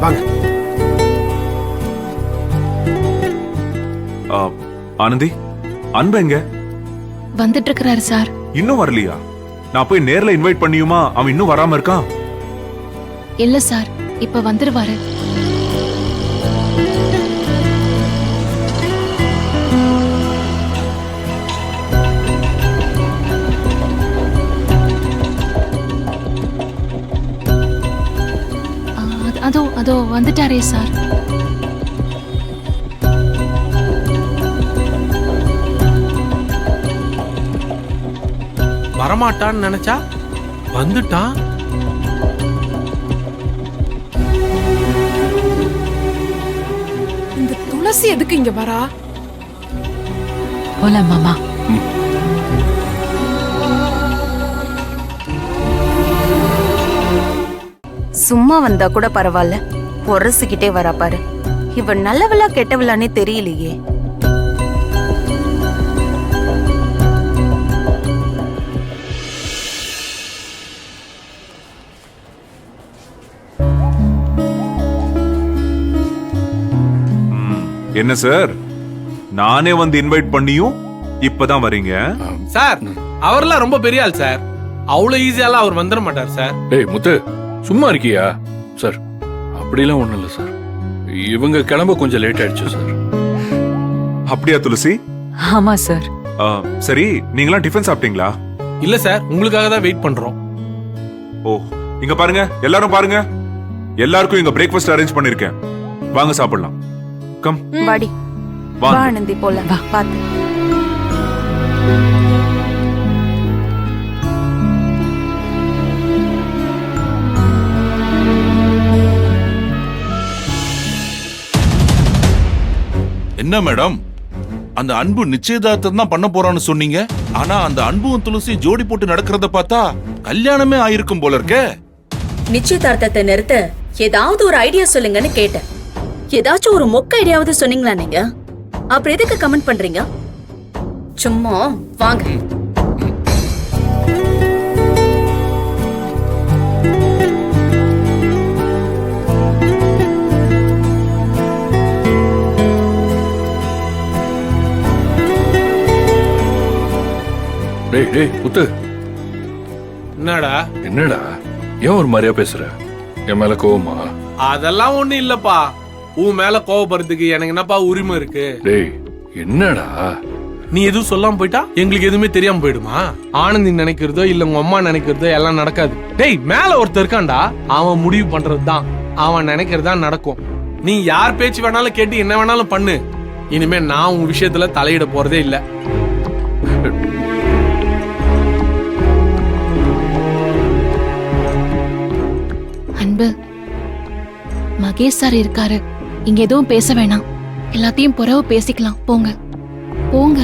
வாங்க. ஆனந்தி, அன்பு எங்க? வந்துட்டு இருக்கிறாரு சார். இன்னும் வரலையா? நான் போய் நேர்ல இன்வைட் பண்ணியுமா அவன் இன்னும் வராம இருக்கான்? இல்ல சார், இப்ப வந்துருவாரு. அதோ அதோ வந்துட்டாரே சார். வரமாட்டான்னு நினைச்சா வந்துட்டான். இந்த துளசி எதுக்கு இங்க வரா? போலாம் மாமா. சும்மா வந்தா கூட பரவாயில்ல, பொறசுகிட்டே வரா பாரு. இவ நல்லவளா கெட்டவளானே தெரியலையே. என்ன சார், நானே வந்து இன்வைட் பண்ணியும் இப்பதான் வரீங்க? சார், அவர்லாம் ரொம்ப பெரிய ஆள் சார். அவ்வளவு ஈஸியாலாம் அவர் வந்துட மாட்டார் சார். டேய் முத்து, சும்மா இருக்கியா? சார் அப்படிலாம் ஒண்ணும் இல்லை சார். இவங்க கிளம்ப கொஞ்சம் லேட் ஆயிடுச்சு சார். அப்படியா துளசி? ஆமா சார். சரி, நீங்களாம் டிஃபன் சாப்பிட்டீங்களா? இல்ல சார், உங்களுக்காக தான் வெயிட் பண்றோம். ஓ, இங்க பாருங்க, எல்லாரும் பாருங்க. எல்லாருக்கும் இங்க பிரேக்ஃபாஸ்ட் அரேஞ்ச் பண்ணிருக்கேன். வாங்க சாப்பிடலாம். கம் வாடி, வா ஆனந்தி போலாம். வா பாத்து. என்ன மேடம், அந்த அன்பு நிச்சயதார்த்தம் தான் பண்ண போறான்னு சொன்னீங்க. ஆனா அந்த அன்பும் துளசி ஜோடி போட்டு நடக்கிறத பார்த்தா கல்யாணமே ஆயிருக்கும் போல இருக்கே. நிச்சயதார்த்தத்தை நிறுத்த ஏதாவது ஒரு ஐடியா சொல்லுங்கன்னு கேட்டேன். ஏதாச்சும் ஒரு மொக்க ஐடியாவது சொன்னீங்களா நீங்க? அப்புறம் எதுக்கு கமெண்ட் பண்றீங்க? சும்மா வாங்க. டேய் டேய் முத்து, என்னடா? என்னடா ஏன் ஒரு மாதிரியா பேசுற? என் மேல கோவமா? அதெல்லாம் ஒண்ணு இல்லப்பா. உன் மேல கோவப்படுறதுக்கு எனக்கு என்னப்பா உரிமை இருக்கு? டேய் என்னடா? நீ எதுவும் சொல்லாம போயிட்டா எங்களுக்கு எதுவுமே தெரியாம போயிடுமா? ஆனந்தி நினைக்கிறதோ இல்ல உங்க அம்மா நினைக்கிறதோ எல்லாம் நடக்காது. டேய், மேல ஒருத்தர் இருக்கான்டா, அவன் முடிவு பண்றதுதான், அவன் நினைக்கிறதா நடக்கும். நீ யார் பேச்சு வேணாலும் கேட்டு என்ன வேணாலும் பண்ணு. இனிமே நான் உன் விஷயத்துல தலையிட போறதே இல்ல. அன்பு, மகேஷ் சார் இருக்காரு, இங்க எதுவும் பேச வேணாம். எல்லாத்தையும் புறவு பேசிக்கலாம். போங்க போங்க.